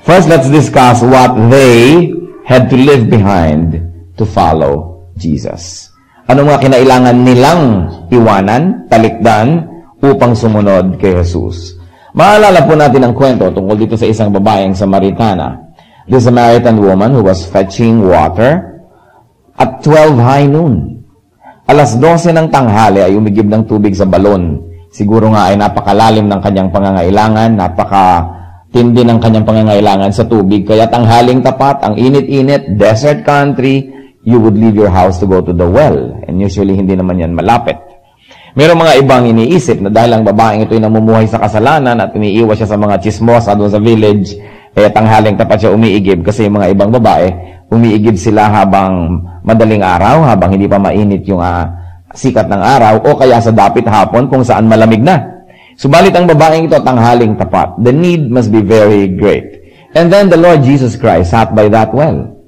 First, let's discuss what they had to leave behind to follow Jesus. Ano mga kinailangan nilang iwanan, talikdan, upang sumunod kay Jesus? Maalala po natin ang kwento tungkol dito sa isang babaeng Samaritana. The Samaritan woman who was fetching water at 12 high noon. Alas 12 ng tanghali ay umigib ng tubig sa balon. Siguro nga ay napakalalim ng kanyang pangangailangan, napakatindi ng kanyang pangangailangan sa tubig. Kaya tanghaling tapat, ang init-init, desert country, you would leave your house to go to the well. And usually, hindi naman yan malapit. Merong mga ibang iniisip na dahil ang babaeng ito ay namumuhay sa kasalanan at umiiwas siya sa mga chismosa doon sa village, tanghaling tapat siya umiigib kasi yung mga ibang babae, umiigib sila habang madaling araw, habang hindi pa mainit yung sikat ng araw, o kaya sa dapit hapon kung saan malamig na. Subalit ang babaeng ito tanghaling tapat. The need must be very great. And then the Lord Jesus Christ sat by that well.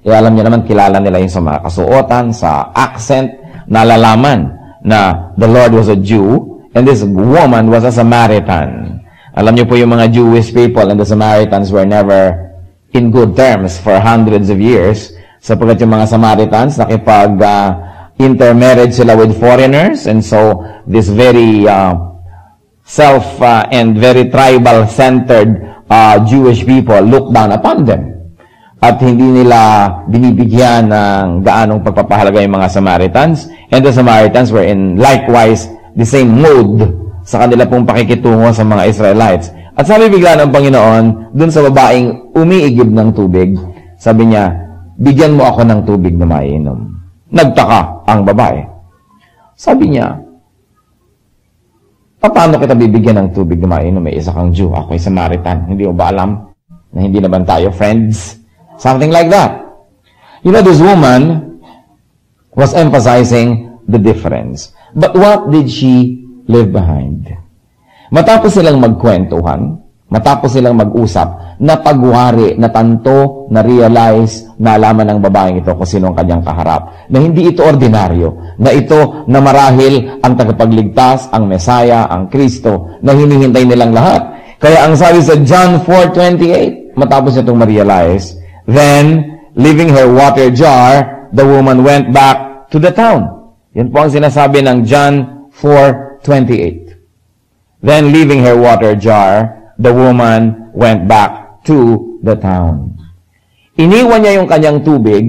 Alam niyo naman, kilala nila yung sa mga kasuotan, sa accent, nalalaman na the Lord was a Jew and this woman was a Samaritan. Alam niyo po yung mga Jewish people and the Samaritans were never in good terms for hundreds of years sapagkat yung mga Samaritans intermarriage sila with foreigners, and so this very and very tribal-centered Jewish people look down upon them. At hindi nila binibigyan ng gaanong pagpapahalaga yung mga Samaritans, and the Samaritans were in likewise the same mood sa kanila pong pakikitungo sa mga Israelites. At sabi bigla ng Panginoon, dun sa babaeng umiigib ng tubig, sabi niya, bigyan mo ako ng tubig na maiinom. Nagtaka ang babae. Sabi niya, paano kita bibigyan ng tubig na maiinom? May isa kang Jew, ako ay Samaritan. Hindi mo ba alam na hindi naman tayo friends? Something like that. You know, this woman was emphasizing the difference. But what did she leave behind? Matapos silang magkwentuhan, matapos silang mag-usap, napagwari, natanto, na-realize, naalaman ng babaeng ito kung sino ang kanyang kaharap. Na hindi ito ordinaryo. Na ito na marahil ang tagapagligtas, ang Mesaya, ang Kristo, na hinihintay nilang lahat. Kaya ang sabi sa John 4:28, matapos itong ma-realize, then, leaving her water jar, the woman went back to the town. Yan po ang sinasabi ng John 4:28. Then, leaving her water jar, the woman went back to the town. Iniwan niya yung kanyang tubig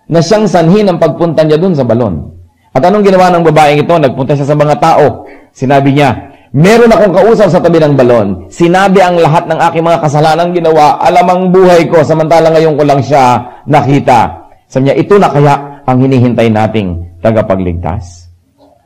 na siyang sanhi ng pagpunta niya dun sa balon. At anong ginawa ng babaeng ito? Nagpunta siya sa mga tao. Sinabi niya, meron akong kausap sa tabi ng balon. Sinabi ang lahat ng aking mga kasalanang ginawa. Alam ang buhay ko, samantala ngayon ko lang siya nakita. Sabi niya, ito na kaya ang hinihintay nating tagapagligtas.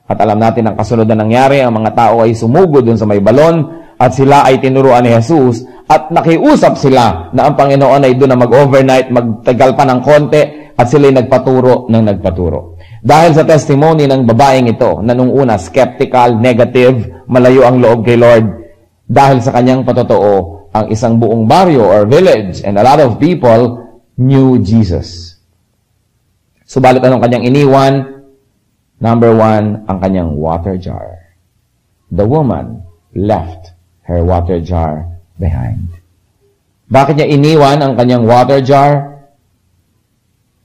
At alam natin ang kasunod na nangyari, ang mga tao ay sumugod dun sa may balon at sila ay tinuruan ni Jesus at nakiusap sila na ang Panginoon ay doon na mag-overnight, magtagal pa ng konti at sila ay nagpaturo ng nagpaturo. Dahil sa testimony ng babaeng ito na nung una skeptical, negative, malayo ang loob kay Lord, dahil sa kanyang patotoo, ang isang buong baryo or village and a lot of people knew Jesus. Subalit anong kanyang iniwan? Number 1, ang kanyang water jar. The woman left her water jar behind. Bakit niya iniwan ang kanyang water jar?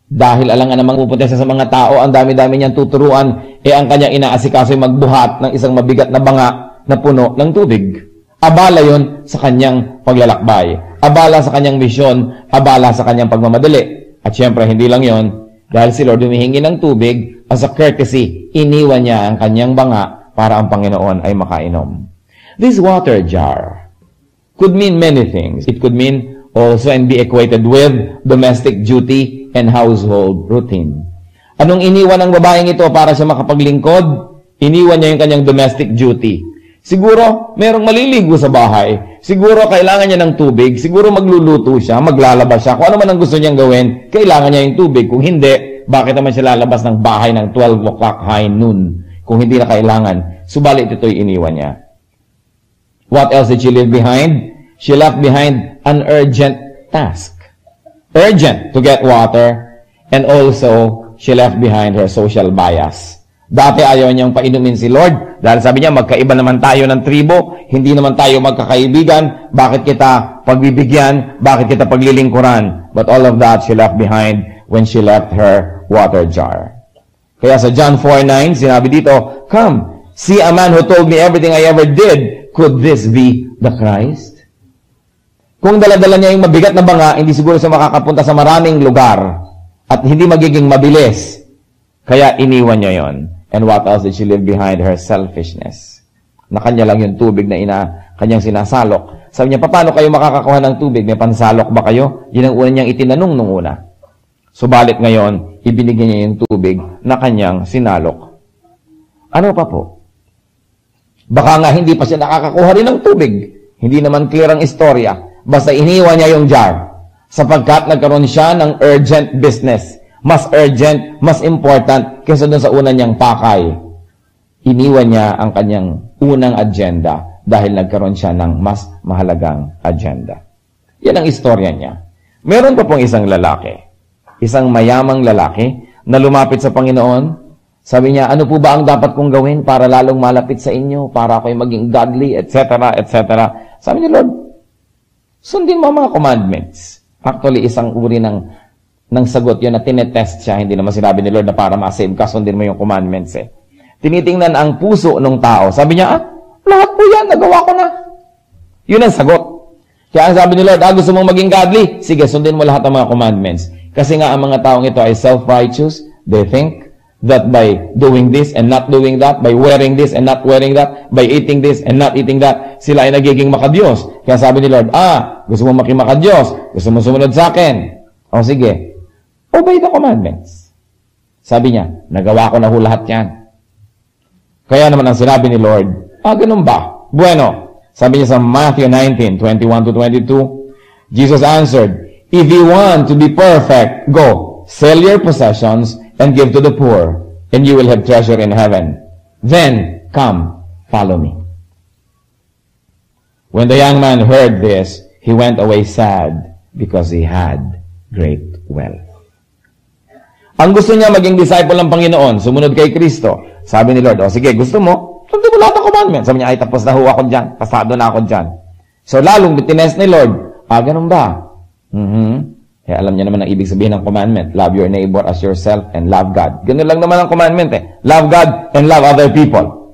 Dahil alang namang pupunta siya sa mga tao, ang dami-dami niyang tuturuan, ang kanyang inaasikaso ay magbuhat ng isang mabigat na banga na puno ng tubig. Abala yon sa kanyang paglalakbay. Abala sa kanyang misyon. Abala sa kanyang pagmamadali. At syempre, hindi lang yon. Dahil si Lord humihingi ng tubig, as a courtesy, iniwan niya ang kanyang banga para ang Panginoon ay makainom. This water jar could mean many things. It could mean also and be equated with domestic duty and household routine. Anong iniwan ng babaeng ito para siya makapaglingkod? Iniwan niya yung kanyang domestic duty. Siguro, merong maliligo sa bahay. Siguro, kailangan niya ng tubig. Siguro, magluluto siya, maglalabas siya. Kung ano man ang gusto niyang gawin, kailangan niya yung tubig. Kung hindi, bakit naman siya lalabas ng bahay ng 12 o'clock high noon? Kung hindi na kailangan. Subalit ito'y iniwan niya. What else did she leave behind? She left behind an urgent task. Urgent to get water. And also, she left behind her social bias. Dati ayaw niyang painumin si Lord dahil sabi niya, magkaiba naman tayo ng tribo, hindi naman tayo magkakaibigan, bakit kita pagbibigyan, bakit kita paglilingkuran? But all of that she left behind when she left her water jar. Kaya sa John 4:9, sinabi dito, "Come, see a man who told me everything I ever did. Could this be the Christ?" Kung dala-dala niya yung mabigat na banga, hindi siguro siya makakapunta sa maraming lugar at hindi magiging mabilis. Kaya iniwan niya yon. And what else did she leave behind? Her selfishness. Na kanya lang yung tubig na kanyang sinasalok. Sabi niya, paano kayo makakakuha ng tubig? May pansalok ba kayo? Yun ang una niyang itinanong nung una. Subalit ngayon, ibinigyan niya yung tubig na kanyang sinalok. Ano pa po? Baka nga hindi pa siya nakakakuha rin ng tubig. Hindi naman clear ang istorya. Basta iniwan niya yung jar. Sapagkat nagkaroon siya ng urgent business. Mas urgent, mas important kaysa doon sa una niyang pakay. Iniwan niya ang kanyang unang agenda dahil nagkaroon siya ng mas mahalagang agenda. Yan ang istorya niya. Meron pa pong isang lalaki, isang mayamang lalaki na lumapit sa Panginoon. Sabi niya, ano po ba ang dapat kong gawin para lalong malapit sa inyo, para ako'y maging godly, etc., etc. Sabi niya, Lord, sundin mo ang mga commandments. Actually, isang uri ng sagot yun na tinetest siya. Hindi naman sinabi ni Lord na para ma-save ka, sundin mo yung commandments eh. Tinitingnan ang puso ng tao. Sabi niya, lahat po yan, nagawa ko na. Yun ang sagot. Kaya ang sabi ni Lord, gusto mong maging godly? Sige, sundin mo lahat ng mga commandments. Kasi nga ang mga taong ito ay self-righteous. They think that by doing this and not doing that, by wearing this and not wearing that, by eating this and not eating that, sila ay nagiging makadiyos. Kaya sabi ni Lord, gusto mo maging makadiyos? Gusto mo sumunod sa akin? O sige, obey the commandments. Sabi niya, nagawa ko na lahat yan. Kaya naman ang sinabi ni Lord, ganun ba? Bueno, sabi niya sa Matthew 19:21-22, Jesus answered, if you want to be perfect, go, sell your possessions and give to the poor, and you will have treasure in heaven. Then, come, follow me. When the young man heard this, he went away sad because he had great wealth. Ang gusto niya maging disciple ng Panginoon, sumunod kay Kristo. Sabi ni Lord, sige, gusto mo? Sundin mo lahat ng commandments. Sabi niya, tapos na ho ako dyan. Pasado na ako dyan. So, lalong tinest ni Lord, ganun ba? Kaya alam niya naman ang ibig sabihin ng commandment. Love your neighbor as yourself and love God. Ganun lang naman ang commandment eh. Love God and love other people.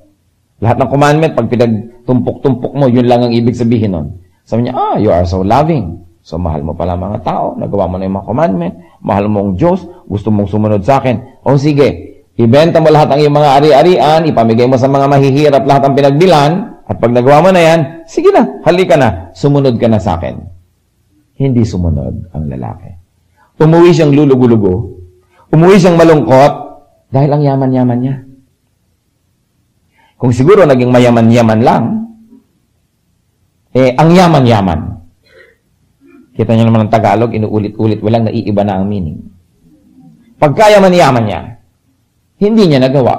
Lahat ng commandment, pag pinagtumpok-tumpok mo, yun lang ang ibig sabihin nun. Sabi niya, you are so loving. So, mahal mo pala mga tao, nagawa mo na yung mga commandment, mahal mo ang Diyos, gusto mong sumunod sa akin. O sige, ibenta mo lahat ang iyong mga ari-arian, ipamigay mo sa mga mahihirap lahat ang pinagbilan, at pag nagawa mo na yan, sige na, halika na, sumunod ka na sa akin. Hindi sumunod ang lalaki. Umuwi siyang lulugo-lugo, umuwi siyang malungkot, dahil ang yaman-yaman niya. Kung siguro naging mayaman-yaman lang, ang yaman-yaman. Kita niyo naman ang Tagalog, inuulit-ulit, walang naiiba na ang meaning. Pagkayaman-yaman niya, hindi niya nagawa.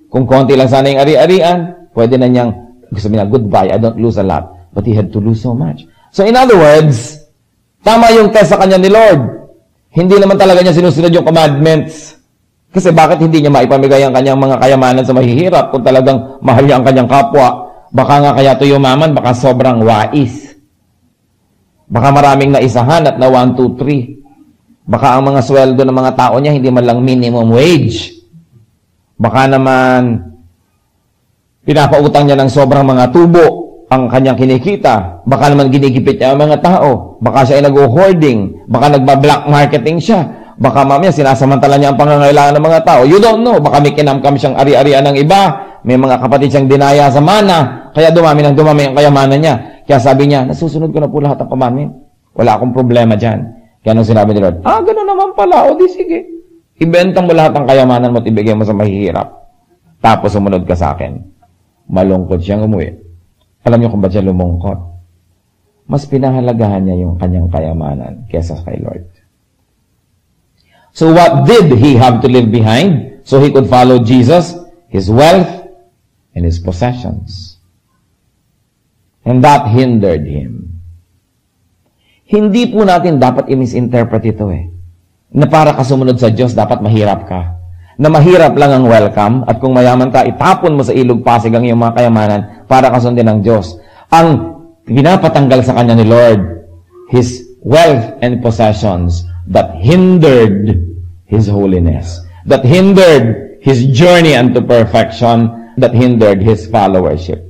Kung konti lang sana yung ari-arian, pwede na niyang, gusto niya, goodbye, I don't lose a lot. But he had to lose so much. So in other words, tama yung test sa kanya ni Lord. Hindi naman talaga niya sinusunod yung commandments. Kasi bakit hindi niya maipamigay ang kanyang mga kayamanan sa mahihirap kung talagang mahal niya ang kanyang kapwa? Baka nga kaya to yumaman, baka sobrang wais. Baka maraming naisahan at na 1, 2, 3. Baka ang mga sweldo ng mga tao niya hindi man lang minimum wage. Baka naman pinapautang niya ng sobrang mga tubo ang kanyang kinikita. Baka naman ginigipit niya ang mga tao. Baka siya ay nag-hoarding. Baka nagba-black marketing siya. Baka mamaya sinasamantala niya ang pangangailangan ng mga tao. You don't know. Baka may kinamkam siyang ari-arian ng iba. May mga kapatid siyang dinaya sa mana. Kaya dumami ang kayamanan niya. Kaya sabi niya, nasusunod ko na po lahat ng commandment. Wala akong problema dyan. Kaya nung sinabi ni Lord, gano'n naman pala. O di sige. Ibenta mo lahat ng kayamanan mo at ibigay mo sa mahihirap. Tapos sumunod ka sa akin. Malungkot siyang umuwi. Alam niyo kung ba't siya lumungkot? Mas pinahalagahan niya yung kanyang kayamanan kesa kay Lord. So what did he have to leave behind so he could follow Jesus? His wealth and his possessions. And that hindered him. Hindi po natin dapat i-misinterpret ito na para ka sumunod sa Diyos, dapat mahirap ka. na mahirap lang ang welcome, at kung mayaman ka, itapon mo sa ilog Pasig ang iyong mga kayamanan para kasundin ng Diyos. Ang pinapatanggal sa kanya ni Lord, His wealth and possessions that hindered His holiness, that hindered His journey unto perfection, that hindered His followership.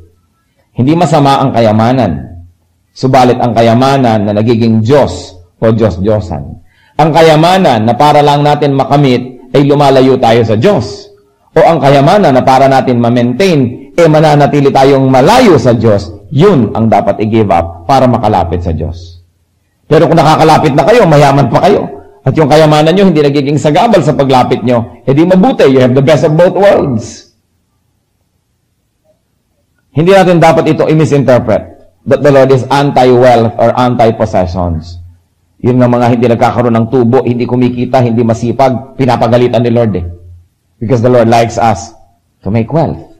Hindi masama ang kayamanan, subalit ang kayamanan na nagiging Diyos o Diyos-Diyosan. Ang kayamanan na para lang natin makamit ay lumalayo tayo sa Diyos. O ang kayamanan na para natin ma-maintain, mananatili tayong malayo sa Diyos, yun ang dapat i-give up para makalapit sa Diyos. Pero kung nakakalapit na kayo, mayaman pa kayo, at yung kayamanan nyo hindi nagiging sagabal sa paglapit nyo, edi mabuti, you have the best of both worlds. Hindi natin dapat ito i-misinterpret that the Lord is anti-wealth or anti-possessions. Yun nga mga hindi nagkakaroon ng tubo, hindi kumikita, hindi masipag, pinapagalitan ni Lord Because the Lord likes us to make wealth,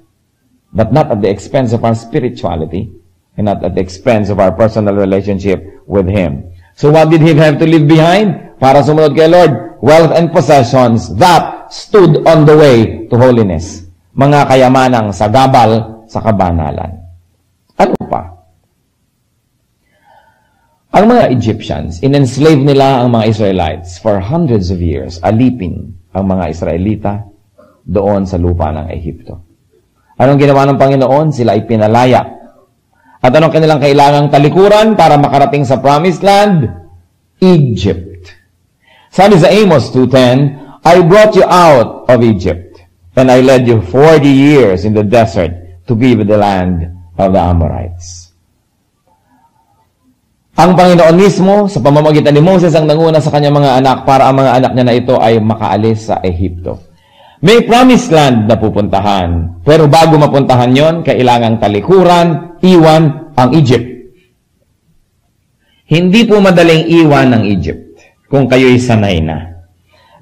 but not at the expense of our spirituality and not at the expense of our personal relationship with Him. So what did He have to leave behind? Para sumunod kay Lord, wealth and possessions that stood on the way to holiness. Mga kayamanang sagabal sa kabanalan. Ano pa? Ang mga Egyptians, in-enslave nila ang mga Israelites for hundreds of years, alipin ang mga Israelita doon sa lupa ng Ehipto. Anong ginawa ng Panginoon? Sila ay pinalaya. At anong kanilang kailangang talikuran para makarating sa Promised Land? Egypt. Sabi sa Amos 2:10, I brought you out of Egypt, and I led you 40 years in the desert to give the land of the Amorites. Ang Panginoon mismo, sa pamamagitan ni Moses, ang nanguna sa kanyang mga anak para ang mga anak niya na ito ay makaalis sa Ehipto. May promised land na pupuntahan, pero bago mapuntahan yon, kailangang talikuran, iwan ang Egypt. Hindi po madaling iwan ang Egypt kung kayo'y sanay na.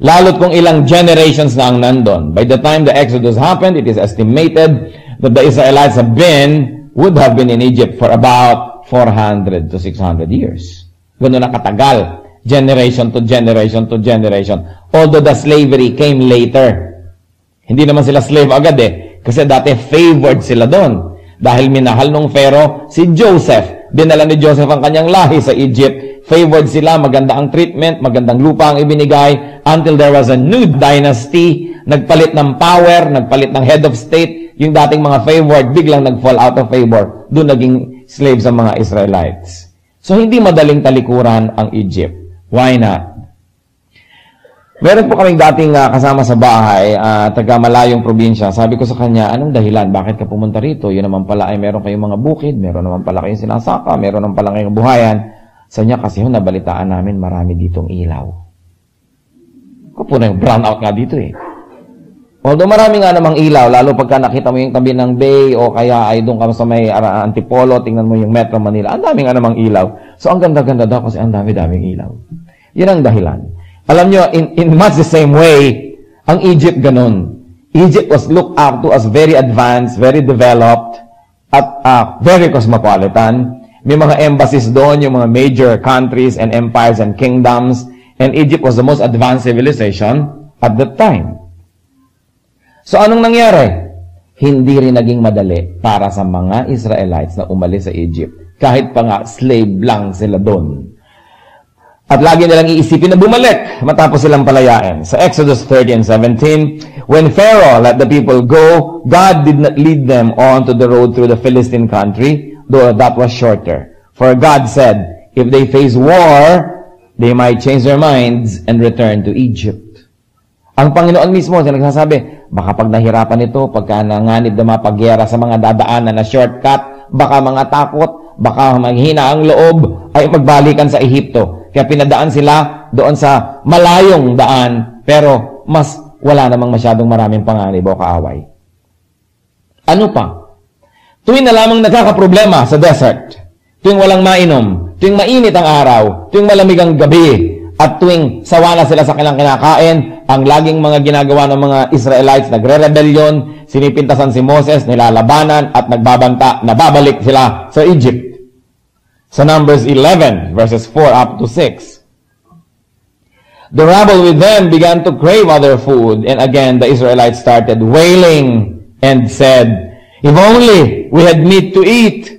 Lalo't kung ilang generations na ang nandun. By the time the Exodus happened, it is estimated that the Israelites would have been in Egypt for about 400 to 600 years. Gano'n na katagal. Generation to generation to generation. Although the slavery came later. Hindi naman sila slave agad Kasi dati favored sila doon. Dahil minahal nung Pharaoh si Joseph. Dinala ni Joseph ang kanyang lahi sa Egypt. Favored sila, maganda ang treatment, magandang lupa ang ibinigay, until there was a new dynasty. Nagpalit ng power, nagpalit ng head of state. Yung dating mga favored, biglang nag-fall out of favor. Doon naging slaves ang mga Israelites. So, hindi madaling talikuran ang Egypt. Why not? Meron po kaming dating kasama sa bahay, taga malayong probinsya. Sabi ko sa kanya, anong dahilan? Bakit ka pumunta rito? Yun naman pala ay meron kayong mga bukid, meron naman pala kayong sinasaka, meron naman pala kayong buhayan. Sa niya kasi nabalitaan namin marami ditong ilaw. Ako po na yung brownout nga dito Although marami nga namang ilaw, lalo pagka nakita mo yung tabi ng bay o kaya ay doon ka sa may Antipolo, tingnan mo yung Metro Manila, ang dami nga namang ilaw. So ang ganda-ganda daw kasi ang dami-daming ilaw. Yan ang dahilan. Alam nyo, in much the same way, ang Egypt ganun. Egypt was looked up to as very advanced, very developed, at very cosmopolitan. May mga embassies doon, yung mga major countries and empires and kingdoms, and Egypt was the most advanced civilization at that time. So, anong nangyari? Hindi rin naging madali para sa mga Israelites na umalis sa Egypt. Kahit pa nga, slave lang sila doon. At lagi nilang iisipin na bumalik matapos silang palayain. Sa Exodus 30 and 17, when Pharaoh let the people go, God did not lead them on to the road through the Philistine country, though that was shorter. For God said, if they face war, they might change their minds and return to Egypt. Ang Panginoon mismo, siya nagsasabi, baka pag nahirapan ito, pagka nanganib na mapagyera sa mga dadaanan na shortcut, baka mga takot, baka maghina ang loob, ay magbalikan sa Ehipto. Kaya pinadaan sila doon sa malayong daan, pero mas wala namang masyadong maraming panganib o kaaway. Ano pa? Tuwing na lamang nagkakaproblema sa desert, tuwing walang mainom, tuwing mainit ang araw, tuwing malamig ang gabi, at tuwing sawa na sila sa kanilang kinakain, ang laging mga ginagawa ng mga Israelites, nagre-rebellion, sinipintasan si Moses, nilalabanan, at nagbabanta, nababalik sila sa Egypt. Sa Numbers 11, verses 4 up to 6. The rabble with them began to crave other food, and again the Israelites started wailing and said, "If only we had meat to eat.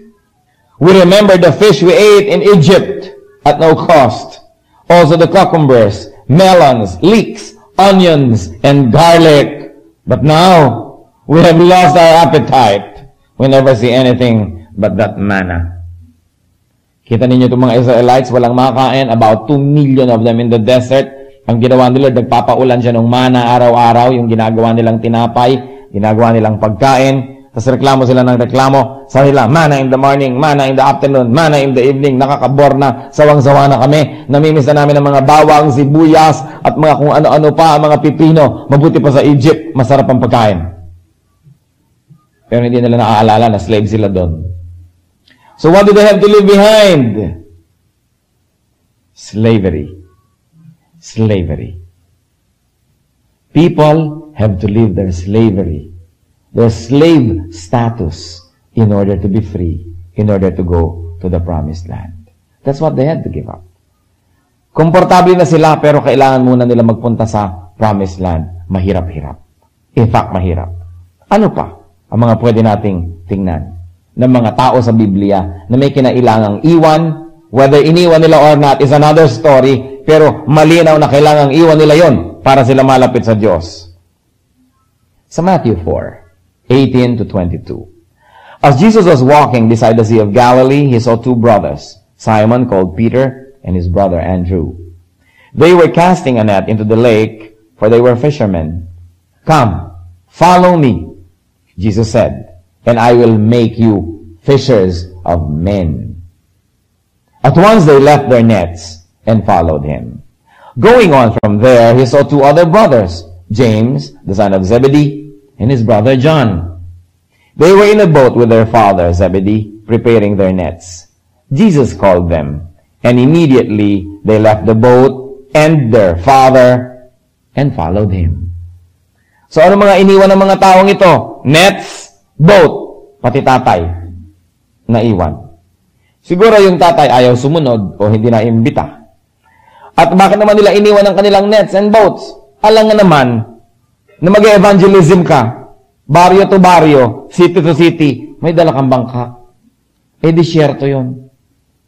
We remember the fish we ate in Egypt at no cost. Also the cucumbers, melons, leeks, onions, and garlic. But now we have lost our appetite. We never see anything but that manna." Kita ninyo itong mga Israelites, walang makain, about 2 million of them in the desert. Ang ginawa nila, nagpapaulan siya ng mana araw-araw, yung ginagawa nilang tinapay, ginagawa nilang pagkain. Tapos reklamo sila ng reklamo. Sabi nila, mana in the morning, mana in the afternoon, mana in the evening. Nakakabor na, sawang-sawa na kami. Namimiss na namin ng mga bawang, sibuyas, at mga kung ano-ano pa, mga pipino. Mabuti pa sa Egypt, masarap ang pagkain. Pero hindi nila naaalala na slave sila doon. So what do they have to leave behind? Slavery. Slavery. People have to leave their slavery, their slave status, in order to be free, in order to go to the promised land. That's what they had to give up. Komportable na sila, pero kailangan muna nila magpunta sa promised land. Mahirap-hirap. In fact, mahirap. Ano pa ang mga pwede nating tingnan ng mga tao sa Biblia na may kinailangang iwan? Whether iniwan nila or not is another story, pero malinaw na kailangang iwan nila yon para sila malapit sa Diyos. Sa Matthew 4:18 to 22. As Jesus was walking beside the Sea of Galilee, he saw 2 brothers, Simon called Peter and his brother Andrew. They were casting a net into the lake, for they were fishermen. "Come, follow me," Jesus said, "and I will make you fishers of men." At once they left their nets and followed him. Going on from there, he saw 2 other brothers, James, the son of Zebedee, and his brother John. They were in a boat with their father Zebedee, preparing their nets. Jesus called them, and immediately they left the boat and their father and followed him. So ano mga iniwan ng mga taong ito? Nets, boat, pati tatay, naiwan. Siguro yung tatay ayaw sumunod o hindi na imbita. At bakit naman nila iniwan ang kanilang nets and boats? Alam nga naman na mag-evangelism ka, baryo to baryo, city to city, may dala kang bangka. Disyerto yun.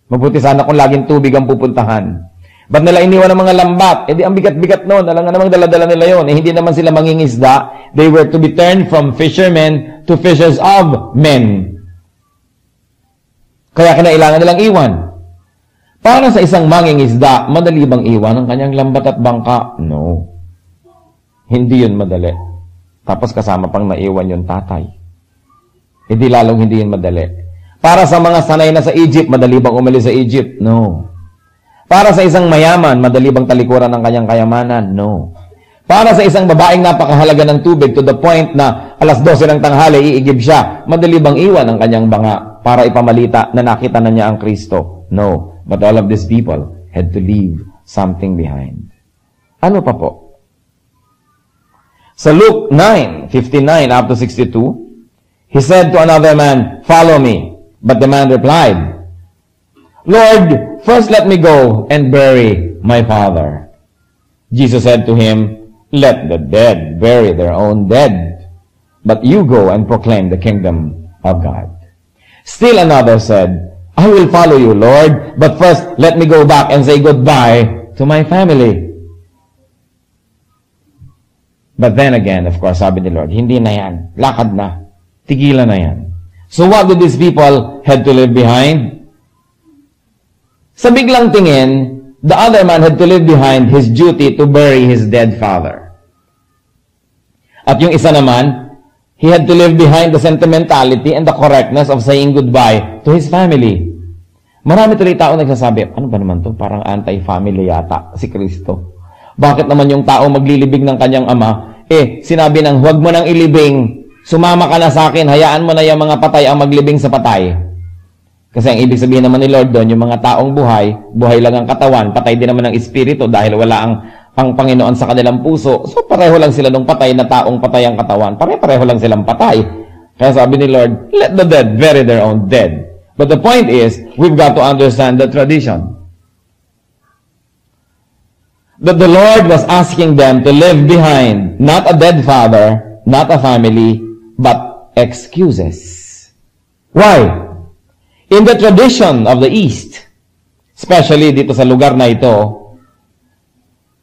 Mabuti sana kung laging tubig ang pupuntahan. Ba't nila iniwan ang mga lambat? Ang bigat-bigat noon. Alam nga namang dala-dala nila yun. Hindi naman sila mangingisda. They were to be turned from fishermen to fishers of men. Kaya kinailangan nilang iwan. Para sa isang mangingisda, madali bang iwan ang kanyang lambat at bangka? No. Hindi yun madali. Tapos kasama pang naiwan yung tatay. Hindi lalong hindi yun madali. Para sa mga sanay na sa Egypt, madali bang umalis sa Egypt? No. Para sa isang mayaman, madali bang talikuran ang kanyang kayamanan? No. Para sa isang babaeng napakahalaga ng tubig to the point na 12:00 ng tanghali, iigib siya, madali bang iwan ang kanyang banga para ipamalita na nakita na niya ang Kristo? No. But all of these people had to leave something behind. Ano pa po? Sa Luke 9:59 up to 62, he said to another man, "Follow me." But the man replied, "Lord, first let me go and bury my father." Jesus said to him, "Let the dead bury their own dead, but you go and proclaim the kingdom of God." Still another said, "I will follow you, Lord, but first let me go back and say goodbye to my family." But then again, of course, sabi ni Lord, hindi na yan. Lakad na. Tigilan na yan. So what did these people had to leave behind? Sa biglang tingin, the other man had to leave behind his duty to bury his dead father. At yung isa naman, he had to leave behind the sentimentality and the correctness of saying goodbye to his family. Marami tuloy tao nagsasabi, ano ba naman to? Parang anti-family yata si Kristo. Bakit naman yung tao maglilibing ng kanyang ama? Sinabi ng huwag mo nang ilibing, sumama ka na sa akin, hayaan mo na yung mga patay ang maglibing sa patay. Kasi ang ibig sabihin naman ni Lord doon, yung mga taong buhay, buhay lang ang katawan, patay din naman ang espiritu dahil wala ang Panginoon sa kanilang puso. So pareho lang sila nung patay na taong patay ang katawan. Pareho lang silang patay. Kaya sabi ni Lord, let the dead bury their own dead. But the point is, we've got to understand the tradition. that the Lord was asking them to leave behind not a dead father, not a family, but excuses. Why? In the tradition of the East, especially dito sa lugar na ito,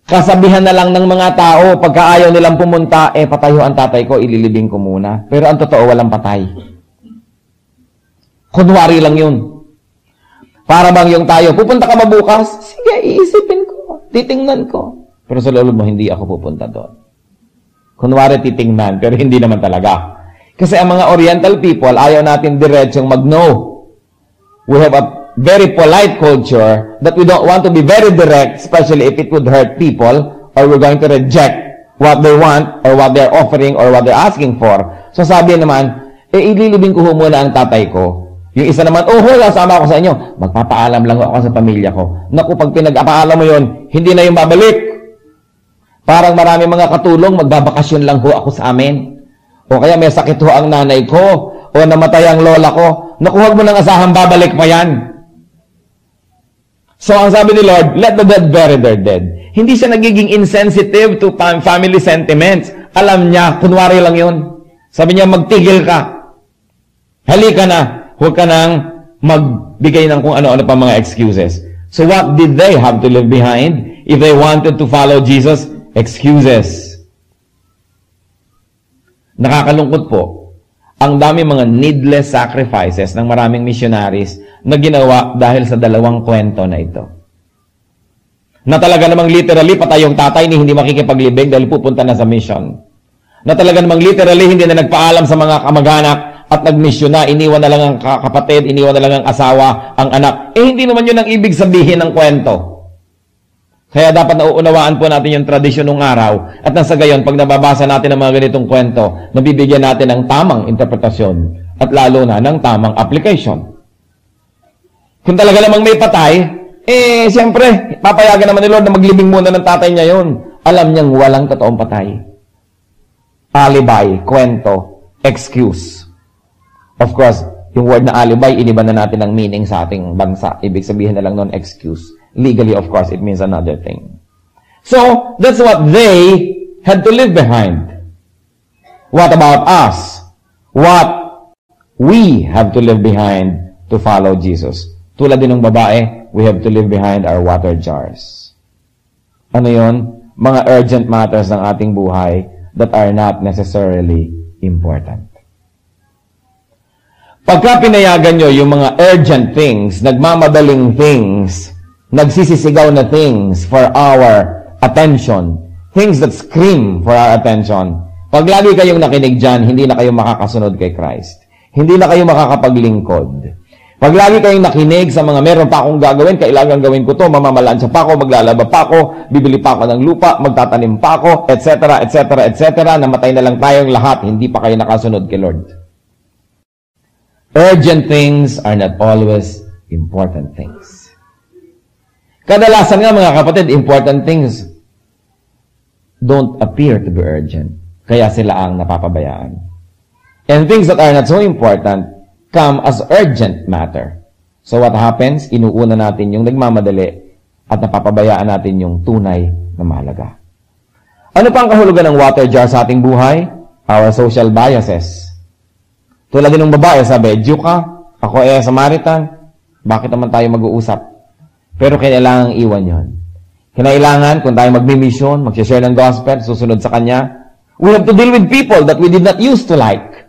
kasabihan na lang ng mga tao, pagka ayaw nilang pumunta, patayo ang tatay ko, ililibing ko muna. Pero ang totoo, walang patay. Kunwari lang yun. Para bang yung tayo, pupunta ka ba bukas? Sige, iisipin ko, titingnan ko. Pero sa loob mo, hindi ako pupunta doon. Kunwari titingnan, pero hindi naman talaga. Kasi ang mga Oriental people, ayaw natin diretsong mag-no. We have a very polite culture that we don't want to be very direct, especially if it would hurt people, or we're going to reject what they want, or what they're offering, or what they're asking for. So sabi naman, ililibing ko muna ang tatay ko. Yung isa naman, sama ako sa inyo. Magpapaalam lang ako sa pamilya ko. Naku, pag pinag-apaalam mo yun, hindi na yung babalik. Parang marami mga katulong, magbabakasyon lang ho ako sa amin. O kaya may sakit ho ang nanay ko, o namatay ang lola ko. Naku, huwag mo nang asahan, babalik pa yan. So, ang sabi ni Lord, let the dead bury their dead. Hindi siya nagiging insensitive to family sentiments. Alam niya, kunwari lang yun. Sabi niya, magtigil ka. Halika na. Huwag ka nang magbigay ng kung ano-ano pa mga excuses. So what did they have to leave behind if they wanted to follow Jesus? Excuses. Nakakalungkot po. Ang dami mga needless sacrifices ng maraming missionaries na ginawa dahil sa dalawang kwento na ito. Na talaga namang literally patay yung tatay ni hindi makikipaglibing dahil pupunta na sa mission. Na talaga namang literally hindi na nagpaalam sa mga kamag-anak at nag-mission na, iniwan na lang ang kapatid, iniwan na lang ang asawa, ang anak. Hindi naman yun ang ibig sabihin ng kwento. Kaya dapat nauunawaan po natin yung tradisyon ng araw at nang sa gayon, pag nababasa natin ang mga ganitong kwento, nabibigyan natin ng tamang interpretasyon at lalo na ng tamang application. Kung talaga namang may patay, siyempre, papayagan naman ni Lord na maglibing muna ng tatay niya yun. Alam niyang walang totoong patay. Alibi, kwento, excuse. Of course, yung word na alibi, iniba na natin ang meaning sa ating bansa. Ibig sabihin na lang nun, excuse. Legally, of course, it means another thing. So, that's what they had to leave behind. What about us? What we have to leave behind to follow Jesus? Tulad din ng babae, we have to leave behind our water jars. Ano yon? Mga urgent matters ng ating buhay that are not necessarily important. Pagka pinayagan nyo yung mga urgent things, nagmamadaling things, nagsisisigaw na things for our attention, things that scream for our attention, pag lagi kayong nakinig dyan, hindi na kayo makakasunod kay Christ. Hindi na kayo makakapaglingkod. Pag lagi kayong nakinig sa mga meron pa akong gagawin, kailangan gawin ko to, mamamalansya pa ako, maglalaba pa ako, bibili pa ako ng lupa, magtatanim pa ako, etc., etc., etc., namatay na lang tayong lahat, hindi pa kayo nakasunod kay Lord. Urgent things are not always important things. Kadalasan nga mga kapatid, important things don't appear to be urgent. Kaya sila ang napapabayaan. And things that are not so important come as urgent matter. So what happens? Inuuna natin yung nagmamadali at napapabayaan natin yung tunay na mahalaga. Ano pa ang kahulugan ng water jar sa ating buhay? Our social biases. Tulad din ng babae, sabi, Jew ka, ako Samaritan, bakit naman tayo mag-uusap? Pero kailangan iwan yon. Kailangan, kung tayo magmi-mission, mag-share ng gospel, susunod sa Kanya, we have to deal with people that we did not used to like.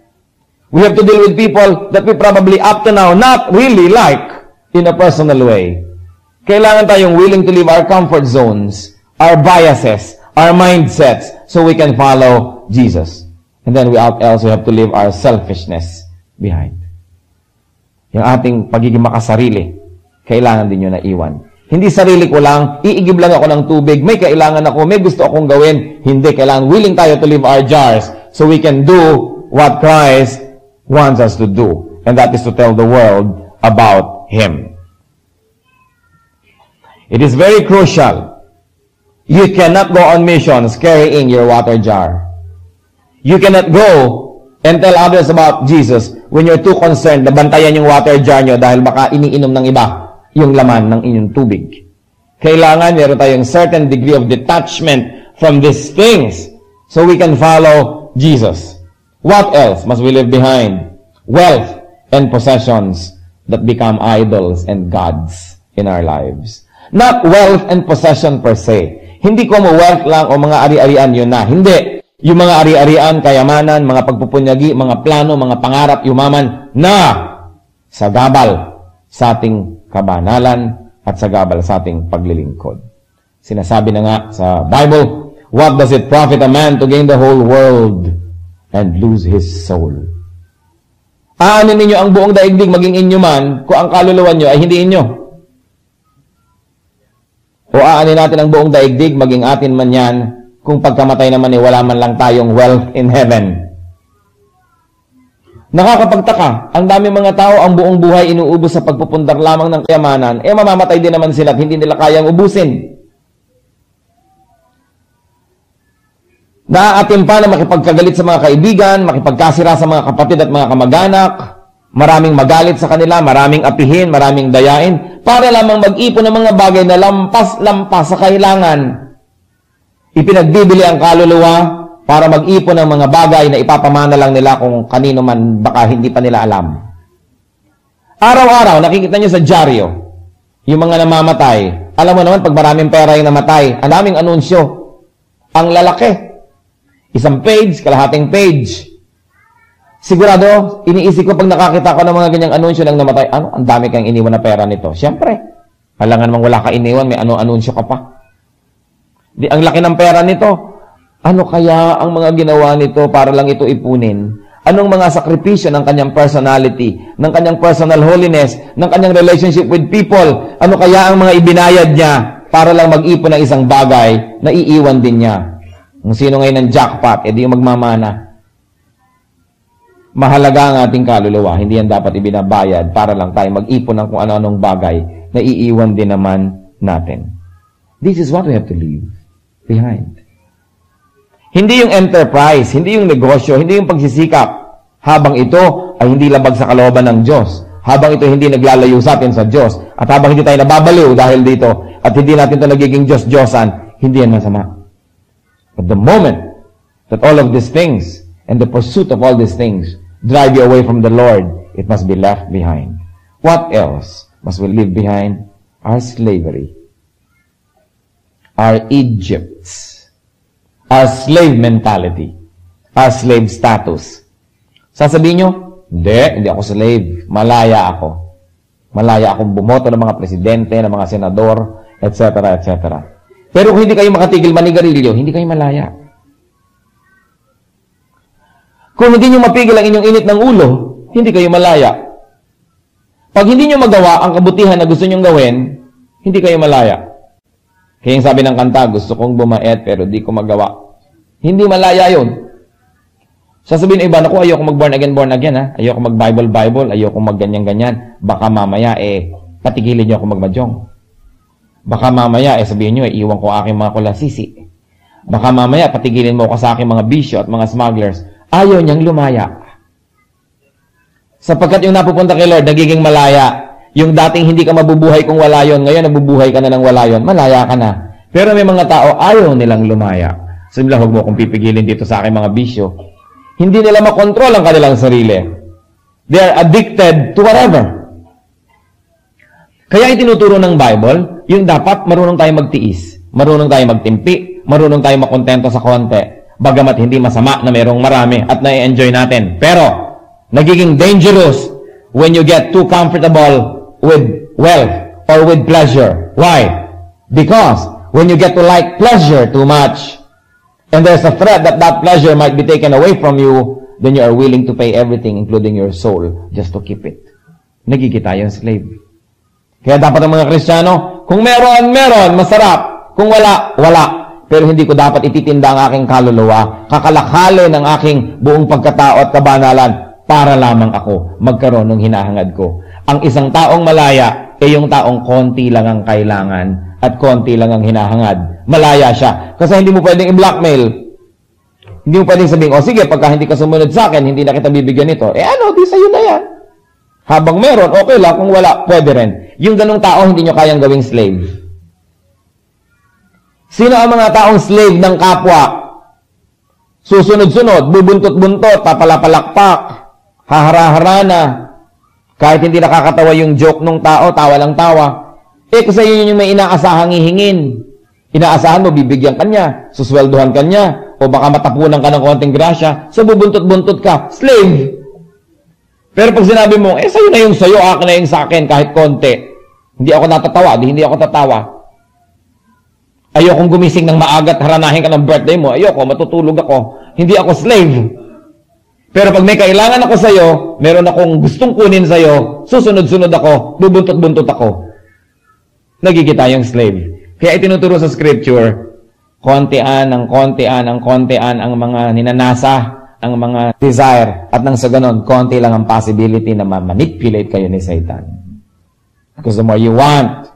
We have to deal with people that we probably up to now not really like in a personal way. Kailangan tayong willing to leave our comfort zones, our biases, our mindsets, so we can follow Jesus. And then we also have to leave our selfishness behind. Yung ating pagiging makasarili, kailangan din yun na iwan. Hindi sarili ko lang, iigib lang ako ng tubig, may kailangan ako, may gusto akong gawin. Hindi, kailangan willing tayo to leave our jars so we can do what Christ wants us to do. And that is to tell the world about Him. It is very crucial. You cannot go on missions carrying your water jar. You cannot go and tell others about Jesus when you're too concerned na bantayan yung water jar nyo dahil baka iniinom ng iba yung laman ng inyong tubig. Kailangan meron tayong certain degree of detachment from these things so we can follow Jesus. What else must we leave behind? Wealth and possessions that become idols and gods in our lives. Not wealth and possession per se. Hindi ko wealth lang o mga ari-arian, yun na. Hindi. Yung mga ari-arian, kayamanan, mga pagpupunyagi, mga plano, mga pangarap, yumaman na sagabal sa ating kabanalan at sagabal sa ating paglilingkod. Sinasabi na nga sa Bible, what does it profit a man to gain the whole world and lose his soul? Aanin ninyo ang buong daigdig maging inyo man kung ang kaluluwa nyo ay hindi inyo. O aanin natin ang buong daigdig maging atin man yan kung pagkamatay naman wala man lang tayong wealth in heaven. Nakakapagtaka, ang dami mga tao ang buong buhay inuubos sa pagpupundar lamang ng kayamanan, mamamatay din naman sila at hindi nila kayang ubusin. Naaatim pa na makipagkagalit sa mga kaibigan, makipagkasira sa mga kapatid at mga kamag-anak, maraming magalit sa kanila, maraming apihin, maraming dayain, para lamang mag-ipon ng mga bagay na lampas-lampas sa kailangan. Ipinagbibili ang kaluluwa para mag-ipon ng mga bagay na ipapamana lang nila kung kanino man baka hindi pa nila alam. Araw-araw, nakikita nyo sa dyaryo, yung mga namamatay. Alam mo naman, pag maraming pera yung namatay, ang daming anunsyo. Ang lalaki. Isang page, kalahating page. Sigurado, iniisip ko pag nakakita ko ng mga ganyang anunsyo ng namatay, ano, ang dami kang iniwan na pera nito. Siyempre, halangan mang wala ka iniwan, may anunsyo ka pa. Di, ang laki ng pera nito. Ano kaya ang mga ginawa nito para lang ito ipunin? Anong mga sakripisyo ng kanyang personality, ng kanyang personal holiness, ng kanyang relationship with people? Ano kaya ang mga ibinayad niya para lang mag-ipon ng isang bagay na iiwan din niya? Kung sino ngayon ng jackpot, edi yung magmamana. Mahalaga ang ating kaluluwa, hindi yan dapat ibinabayad para lang tayo mag-ipon ng kung ano-anong bagay na iiwan din naman natin. This is what we have to leave behind. Hindi yung enterprise, hindi yung negosyo, hindi yung pagsisikap. Habang ito ay hindi labag sa kalooban ng Diyos. Habang ito hindi naglalayo sa atin sa Diyos. At habang hindi tayo nababaliw dahil dito, at hindi natin ito nagiging Diyos-Diyosan, hindi yan masama. But the moment that all of these things and the pursuit of all these things drive you away from the Lord, it must be left behind. What else must we leave behind? Our slavery. Our Egypts. Our slave mentality. Our slave status. Sasabihin nyo, hindi ako slave. Malaya ako. Malaya akong bumoto ng mga presidente, ng mga senador, etc., etc. Pero kung hindi kayo makatigil manigarilyo, hindi kayo malaya. Kung hindi nyo mapigil ang inyong init ng ulo, hindi kayo malaya. Pag hindi nyo magawa ang kabutihan na gusto nyong gawin, hindi kayo malaya. Kaya yung sabi ng kanta, gusto kong bumait pero di ko magawa. Hindi malaya yun. Sasabihin ng iba, naku, ayoko mag-born again, ha? Ayoko mag-Bible, ayoko mag-ganyan-ganyan. Baka mamaya, patigilin nyo ako magmadyong. Baka mamaya, sabihin nyo, iwan ko aking mga kulasisi. Baka mamaya, patigilin mo ko sa aking mga bisyo at mga smugglers. Ayaw niyang lumaya. Sapagkat yung napupunta kay Lord, nagiging malaya. Yung dating hindi ka mabubuhay kung wala yon, ngayon nabubuhay ka na ng wala yon, malaya ka na. Pero may mga tao, ayaw nilang lumaya. Sabi lang, huwag mo kong pipigilin dito sa aking mga bisyo. Hindi nila makontrol ang kanilang sarili. They are addicted to whatever. Kaya itinuturo ng Bible, yung dapat marunong tayo magtiis. Marunong tayo magtimpi. Marunong tayo makontento sa konti. Bagamat hindi masama na mayroong marami at na-enjoy natin. Pero, nagiging dangerous when you get too comfortable with wealth or with pleasure. Why? Because when you get to like pleasure too much, and there's a threat that that pleasure might be taken away from you, then you are willing to pay everything, including your soul, just to keep it. Nagiging tayong slave. Kaya dapat ang mga Kristiyano, kung meron, masarap. Kung wala, wala. Pero hindi ko dapat ititinda ang aking kaluluwa, kakalakhalin ang aking buong pagkatao at kabanalan para lamang ako magkaroon ng hinahangad ko. Ang isang taong malaya, yung taong konti lang ang kailangan at konti lang ang hinahangad. Malaya siya. Kasi hindi mo pwedeng i-blackmail. Hindi mo pwedeng sabihin, sige, pagka hindi ka sumunod sa akin, hindi na kita bibigyan ito. Di sa'yo na yan. Habang meron, okay lang. Kung wala, pwede rin. Yung ganong tao, hindi nyo kayang gawing slave. Sino ang mga taong slave ng kapwa? Susunod-sunod, bubuntot-buntot, papalapalakpak, hahara-harana. Kahit hindi nakakatawa yung joke ng tao, tawa lang tawa. Kung sa iyo yung may inaasahang hihingin, inaasahan mo, bibigyan ka niya, susweldohan ka niya, o baka matapunan ka ng konting grasya, so bubuntot-buntot ka, slave. Pero pag sinabi mo, sa'yo na yung sa'yo, akin na yung sa akin, kahit konti, hindi ako natatawa, hindi ako tatawa. Ayokong gumising ng maaga at haranahin ka ng birthday mo, ayoko, matutulog ako, hindi ako slave. Pero pag may kailangan ako sa'yo, meron akong gustong kunin sa'yo, susunod-sunod ako, bubuntot-buntot ako. Nagiging tayong slave. Kaya itinuturo sa scripture, kontian ang mga ninanasa, ang mga desire, at nang sa ganon, konti lang ang possibility na ma-manipulate kayo ni Satan. Because the more you want,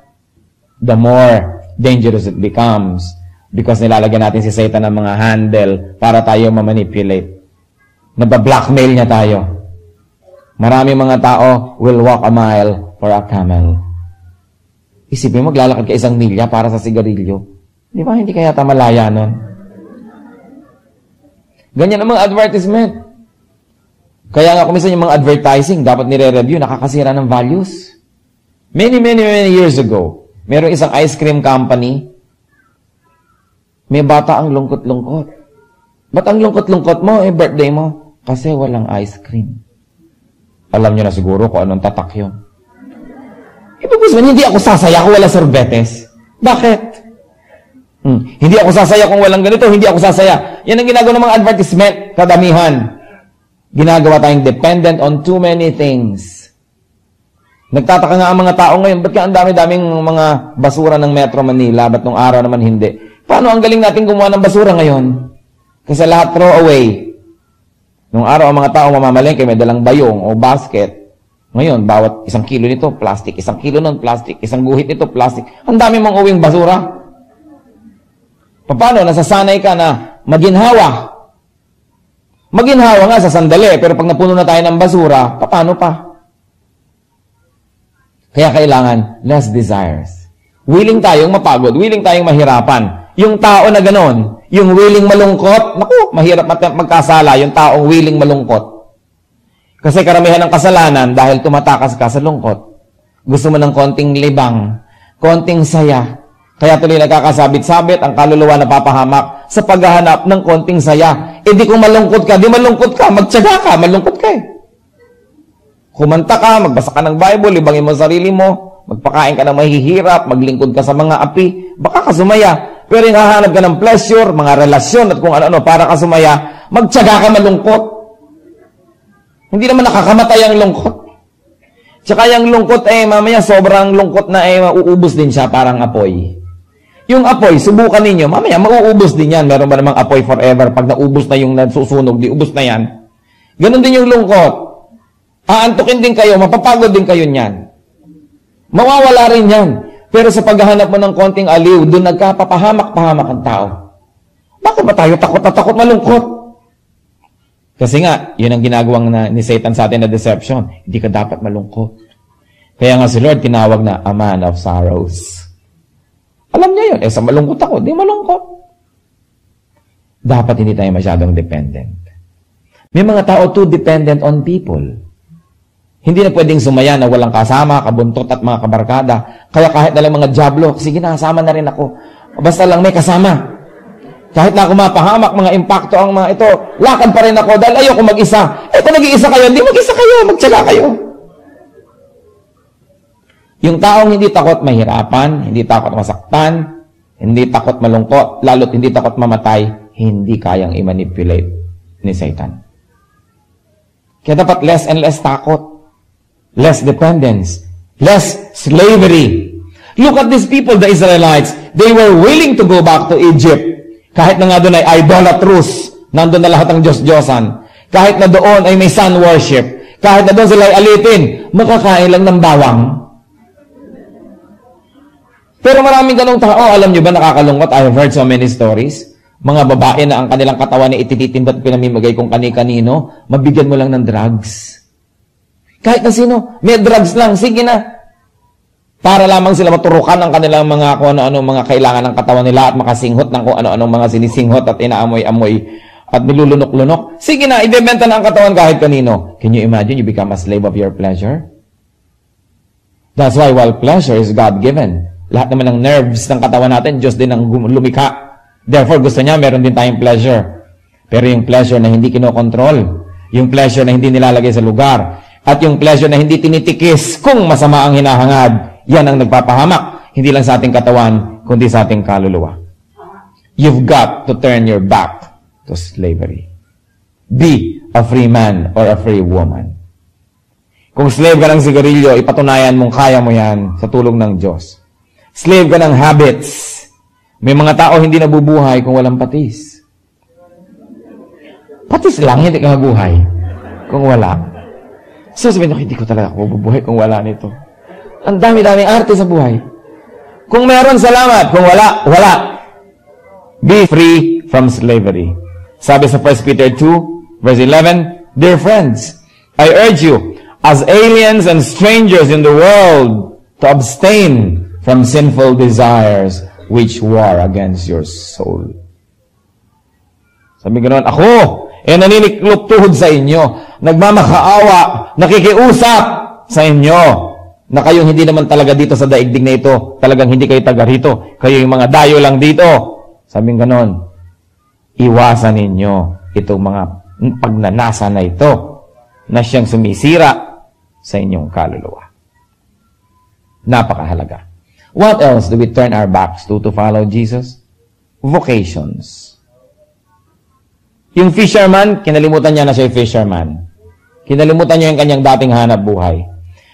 the more dangerous it becomes. Because nilalagyan natin si Satan ng mga handle para tayo ma-manipulate. Nabablackmail niya tayo. Marami mga tao will walk a mile for a camel. Isipin mo, maglalakad ka 1 milya para sa sigarilyo. Di ba, hindi kaya malaya nun? Ganyan ang mga advertisement. Kaya nga kuminsan yung mga advertising, dapat nire-review, nakakasira ng values. Many years ago, merong isang ice cream company, may bata ang lungkot-lungkot. Ba't ang lungkot-lungkot mo? Birthday mo. Kasi walang ice cream. Alam nyo na siguro kung anong tatak yun. Ibig sabihin, hindi ako sasaya kung wala sorbetes. Bakit? Hindi ako sasaya kung walang ganito, hindi ako sasaya. Yan ang ginagawa ng mga advertisement, kadamihan. Ginagawa tayong dependent on too many things. Nagtataka nga ang mga tao ngayon, ba't ka ang dami-daming mga basura ng Metro Manila, ba't nung araw naman hindi? Paano ang galing natin gumawa ng basura ngayon? Kasi lahat throw away. Nung araw ang mga tao mamamalengke, may dalang bayong o basket. Ngayon, bawat 1 kilo nito, plastic. 1 kilo nun, plastic. 1 guhit nito, plastic. Ang dami mong uwing basura. Paano? Nasasanay ka na maginhawa. Maginhawa nga sa sandali, pero pag napuno na tayo ng basura, paano pa? Kaya kailangan less desires. Willing tayong mapagod, willing tayong mahirapan. Yung tao na ganon, yung willing malungkot, naku, mahirap magkasala, yung taong willing malungkot. Kasi karamihan ng kasalanan, dahil tumatakas ka sa lungkot, gusto mo ng konting libang, konting saya. Kaya tuloy nagkakasabit-sabit, ang kaluluwa napapahamak sa paghahanap ng konting saya. Di kung malungkot ka, di malungkot ka, magtiyaga ka, malungkot ka eh. Kumanta ka, magbasa ka ng Bible, libangin mo sarili mo, magpakain ka ng mahihirap, maglingkod ka sa mga api, baka ka sumaya. Pero yung hahanap ka ng pleasure, mga relasyon at kung ano-ano para ka sumaya, magtiyaga ka malungkot. Hindi naman nakakamatay ang lungkot. Tsaka yung lungkot mamaya sobrang lungkot na mauubos din siya parang apoy. Yung apoy, subukan ninyo, mamaya mauubos din yan. Meron ba namang apoy forever? Pag naubos na yung nasusunog, di ubos na yan. Ganon din yung lungkot. Aantukin din kayo, mapapagod din kayo niyan. Mawawala rin yan. Pero sa paghahanap mo ng konting aliw, doon nagkapapahamak-pahamak ang tao. Bakit ba tayo takot na takot malungkot? Kasi nga, yun ang ginagawang ni Satan sa atin na deception. Hindi ka dapat malungkot. Kaya nga si Lord tinawag na a man of sorrows. Alam niya yun. Sa malungkot ako, di malungkot. Dapat hindi tayo masyadong dependent. May mga tao too dependent on people. Hindi na pwedeng sumaya na walang kasama, kabuntot at mga kabarkada. Kaya kahit na lang mga diablo, sige na, kasama na rin ako. Basta lang may kasama. Kahit na ako mapahamak, mga impacto ang mga ito, lakad pa rin ako dahil ayoko mag-isa. Kung nag-iisa kayo, hindi mag-isa kayo, magtiyaga kayo. Yung taong hindi takot mahirapan, hindi takot masaktan, hindi takot malungkot, lalo't hindi takot mamatay, hindi kayang i-manipulate ni Satan. Kaya dapat less and less takot, less dependence, less slavery. Look at these people, the Israelites. They were willing to go back to Egypt. Kahit na nga doon ay idolatrous, nandun na lahat ng Diyos-Diyosan. Kahit na doon ay may sun worship. Kahit na doon sila ay alitin, makakain lang ng bawang. Pero maraming ganong tao, alam nyo ba, nakakalungkot? I have heard so many stories. Mga babae na ang kanilang katawan ay itititinda at pinamimigay kung kani-kanino, mabigyan mo lang ng drugs. Kahit na sino, may drugs lang, sige na. Para lamang sila maturukan ng kanilang mga kung ano-ano mga kailangan ng katawan nila at makasinghot ng kung ano-anong mga sinisinghot at inaamoy-amoy at nilulunok-lunok. Sige na, ibebenta na ang katawan kahit kanino. Can you imagine you become a slave of your pleasure? That's why while pleasure is God-given, lahat naman ng nerves ng katawan natin, Diyos din ang lumikha. Therefore, gusto niya, meron din tayong pleasure. Pero yung pleasure na hindi kinokontrol, yung pleasure na hindi nilalagay sa lugar, at yung pleasure na hindi tinitikis kung masama ang hinahangad, yan ang nagpapahamak, hindi lang sa ating katawan, kundi sa ating kaluluwa. You've got to turn your back to slavery. Be a free man or a free woman. Kung slave ka ng sigarilyo, ipatunayan mong kaya mo yan sa tulong ng Diyos. Slave ka ng habits. May mga tao hindi nabubuhay kung walang patis. Patis lang, hindi ka mabuhay kung wala. So sabihin nyo, hindi ko talaga mabubuhay kung wala nito. Ang dami-daming arte sa buhay. Kung meron, salamat. Kung wala, wala. Be free from slavery. Sabi sa 1 Peter 2, verse 11, Dear friends, I urge you, as aliens and strangers in the world, to abstain from sinful desires which war against your soul. Sabi ganoon, ako, naniniklop tuhod sa inyo, nagmamakaawa, nakikiusap sa inyo, na kayong hindi naman talaga dito sa daigdig na ito, talagang hindi kayo taga rito, kayo yung mga dayo lang dito. Sabi ganoon, iwasan ninyo itong mga pagnanasa na ito, na siyang sumisira sa inyong kaluluwa. Napakahalaga. What else do we turn our backs to follow Jesus? Vocations. Yung fisherman, kinalimutan niya na siya yung fisherman. Kinalimutan niya yung kanyang dating hanap buhay.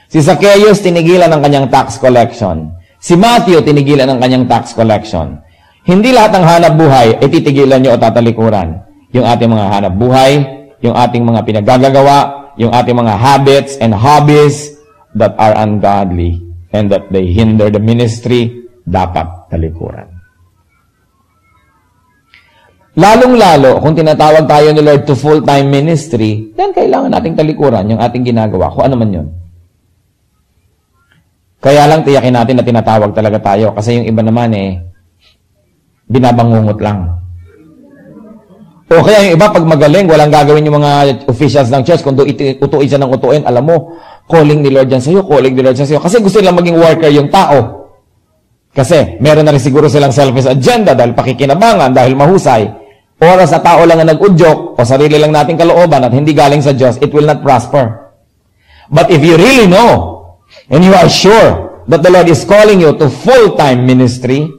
Si Zacchaeus, tinigilan ng kanyang tax collection. Si Matthew, tinigilan ng kanyang tax collection. Hindi lahat ng hanap buhay ay titigilan niyo o tatalikuran. Yung ating mga hanap buhay, yung ating mga pinagagagawa, yung ating mga habits and hobbies that are ungodly and that they hinder the ministry, dapat talikuran. Lalong-lalo, kung tinatawag tayo ni Lord to full-time ministry, then kailangan nating talikuran yung ating ginagawa, kung ano man yun. Kaya lang tiyakin natin na tinatawag talaga tayo, kasi yung iba naman binabangungot lang. O kaya yung iba, pag magaling, walang gagawin yung mga officials ng church, kung utuin siya ng utuin, alam mo, calling ni Lord yan sa'yo, calling ni Lord yan sa'yo. Kasi gusto nilang maging worker yung tao. Kasi meron na rin siguro silang selfish agenda dahil pakikinabangan, dahil mahusay. Oras sa tao lang na nag-udyok o sarili lang nating kalooban at hindi galing sa Diyos, it will not prosper. But if you really know and you are sure that the Lord is calling you to full-time ministry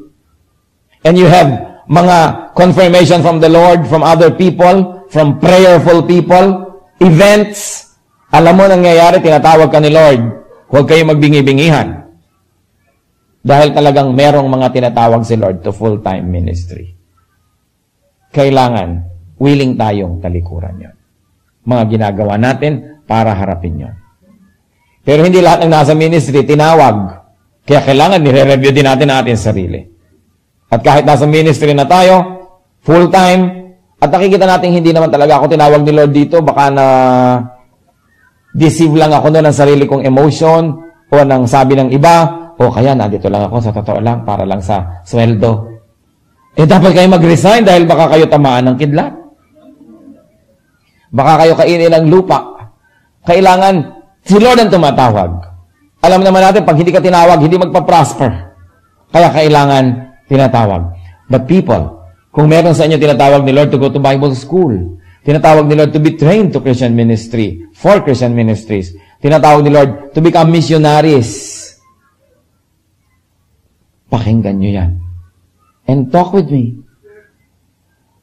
and you have mga confirmation from the Lord, from other people, from prayerful people, events, alam mo nangyayari, tinatawag ka ni Lord, huwag kayong magbingi-bingihan. Dahil talagang merong mga tinatawag si Lord to full-time ministry. Kailangan, willing tayong talikuran yon. Mga ginagawa natin para harapin yon. Pero hindi lahat ng nasa ministry tinawag. Kaya kailangan nire-review din natin ang ating sarili. At kahit nasa ministry na tayo, full-time, at nakikita natin hindi naman talaga ako tinawag ni Lord dito, baka na deceive lang ako noon ng sarili kong emotion, o ng sabi ng iba, o kaya nandito lang ako sa totoo lang, para lang sa sweldo. Dapat kayo mag-resign dahil baka kayo tamaan ng kidlat. Baka kayo kainin ng lupa. Kailangan, si Lord ang tumatawag. Alam naman natin, pag hindi ka tinawag, hindi magpa-prosper. Kaya kailangan tinatawag. But people, kung meron sa inyo tinatawag ni Lord to go to Bible school, tinatawag ni Lord to be trained to Christian ministry, for Christian ministries, tinatawag ni Lord to become missionaries, pakinggan nyo yan. And talk with me.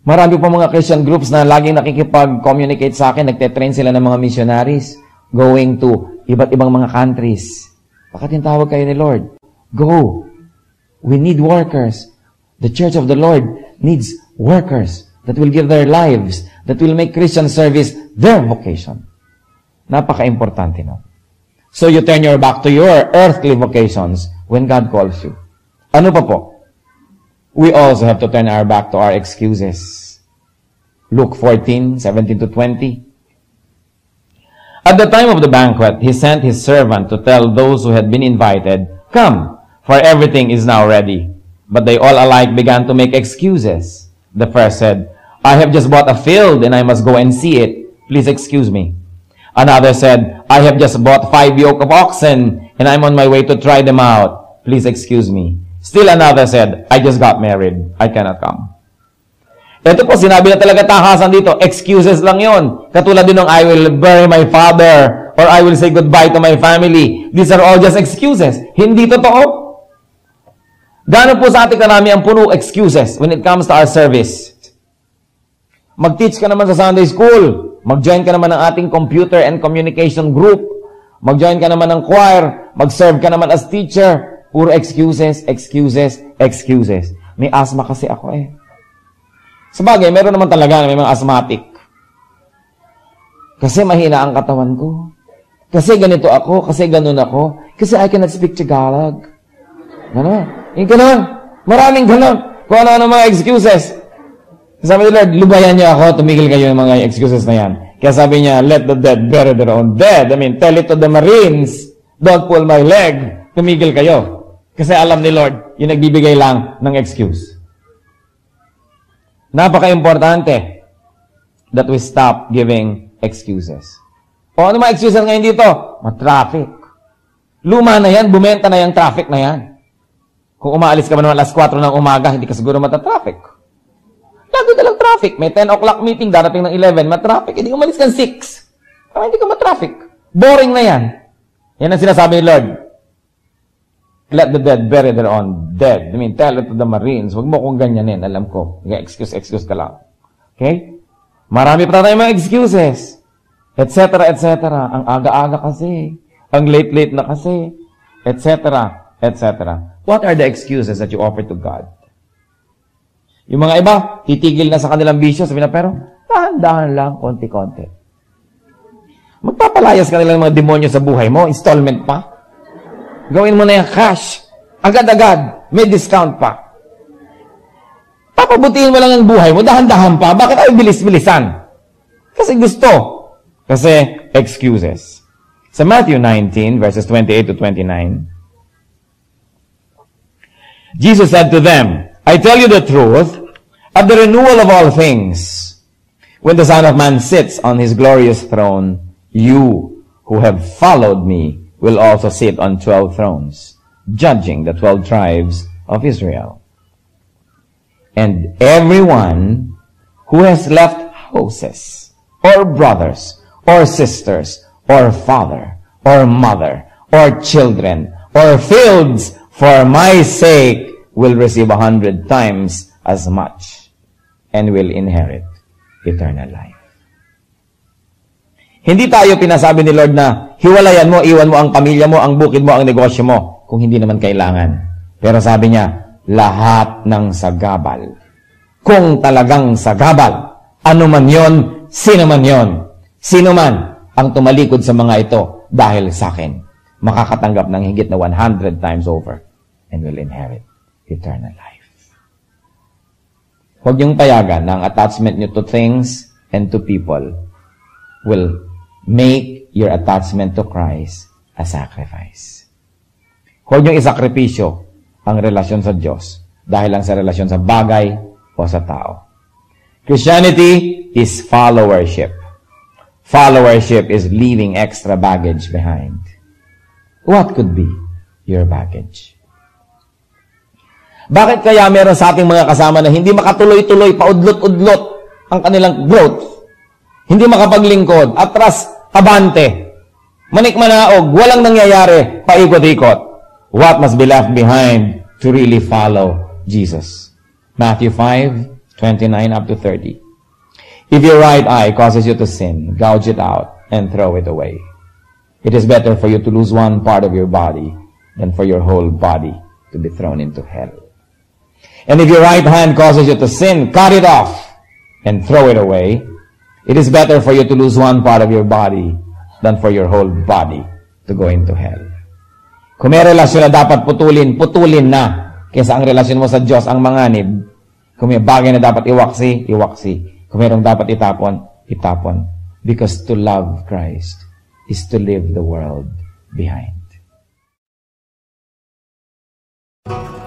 Marami pa mga Christian groups na laging nakikipag-communicate sa akin, nagte-train sila ng mga missionaries going to iba't ibang mga countries. Baka tinatawag kayo ni Lord. Go. We need workers. The church of the Lord needs workers that will give their lives, that will make Christian service their vocation. Napaka-importante, no? So you turn your back to your earthly vocations when God calls you. Ano pa po? We also have to turn our back to our excuses. Luke 14:17 to 20. At the time of the banquet, he sent his servant to tell those who had been invited, Come, for everything is now ready. But they all alike began to make excuses. The first said, I have just bought a field and I must go and see it. Please excuse me. Another said, I have just bought 5 yoke of oxen and I'm on my way to try them out. Please excuse me. Still another said, I just got married. I cannot come. Ito po, sinabi na talaga takasan dito. Excuses lang yon. Katulad din ng I will bury my father or I will say goodbye to my family. These are all just excuses. Hindi totoo. Gano'n po sa ating karami ang puno excuses when it comes to our service. Mag-teach ka naman sa Sunday school. Mag-join ka naman ng ating computer and communication group. Mag-join ka naman ng choir. Mag-serve ka naman as teacher. Puro excuses, excuses, excuses. May asthma kasi ako eh. Sabagay, meron naman talaga may mga asthmatic. Kasi mahina ang katawan ko. Kasi ganito ako, kasi ganun ako. Kasi I cannot speak Tagalog. Gano'n. Yung gano'n. Maraming gano'n. Kung ano-ano mga excuses. Sabi ni Lord, lubayan niyo ako, tumigil kayo ng mga excuses na yan. Kaya sabi niya, let the dead bury their own dead. I mean, tell it to the Marines, don't pull my leg. Tumigil kayo. Kasi alam ni Lord, yung nagbibigay lang ng excuse. Napaka-importante that we stop giving excuses. O ano mga excuses ngayon dito? Ma-traffic. Luma na yan, bumenta na yung traffic na yan. Kung umaalis ka ba naman alas 4 ng umaga, hindi ka siguro mata-traffic. Lagi na lang traffic. May 10 o'clock meeting, darating ng 11, ma-traffic. Hindi umalis ka 6. Hindi ka ma-traffic. Boring na yan. Yan ang sinasabi ni Lord. Let the dead bury their own dead. I mean, tell it to the Marines. Huwag mo kong ganyanin. Alam ko. Excuse ka lang. Okay? Marami pa tayong mga excuses. Etc. etc. Ang aga-aga kasi. Ang late-late na kasi. Etc. etc. What are the excuses that you offer to God? Yung mga iba, titigil na sa kanilang bisyo. Sabi na, pero dahan-dahan lang, konti-konti. Magpapalayas ka nilang mga demonyo sa buhay mo. Installment pa. Gawin mo na yung cash. Agad-agad. May discount pa. Papabutiin mo lang ang buhay mo. Dahan-dahan pa. Bakit ay bilis-bilisan? Kasi gusto. Kasi excuses. Sa Matthew 19, verses 28 to 29, Jesus said to them, I tell you the truth, at the renewal of all things, when the Son of Man sits on his glorious throne, you who have followed me will also sit on 12 thrones, judging the 12 tribes of Israel. And everyone who has left houses, or brothers, or sisters, or father, or mother, or children, or fields, for my sake, will receive 100 times as much, and will inherit eternal life. Hindi tayo pinasabi ni Lord na, hiwalayan mo, iwan mo ang pamilya mo, ang bukid mo, ang negosyo mo, kung hindi naman kailangan. Pero sabi niya, lahat ng sagabal. Kung talagang sagabal, ano man yon, sino man yon, sino man ang tumalikod sa mga ito dahil sa akin, makakatanggap ng higit na 100 times over and will inherit eternal life. Huwag niyong payagan na ang attachment niyo to things and to people will make your attachment to Christ a sacrifice. Huwag niyong isakripisyo ang relasyon sa Diyos dahil lang sa relasyon sa bagay o sa tao. Christianity is followership. Followership is leaving extra baggage behind. What could be your baggage? Bakit kaya meron sa ating mga kasama na hindi makatuloy-tuloy, paudlot-udlot ang kanilang growth? Hindi makapaglingkod, atras, abante, manikmanaog, walang nangyayari, paikot-ikot. What must be left behind to really follow Jesus? Matthew 5:29 up to 30. If your right eye causes you to sin, gouge it out and throw it away. It is better for you to lose one part of your body than for your whole body to be thrown into hell. And if your right hand causes you to sin, cut it off and throw it away. It is better for you to lose one part of your body than for your whole body to go into hell. Kung may relasyon na dapat putulin, putulin na. Kaysa ang relasyon mo sa Diyos ang manganib. Kung may bagay na dapat iwaksi, iwaksi. Kung mayroong dapat itapon, itapon. Because to love Christ is to leave the world behind. you.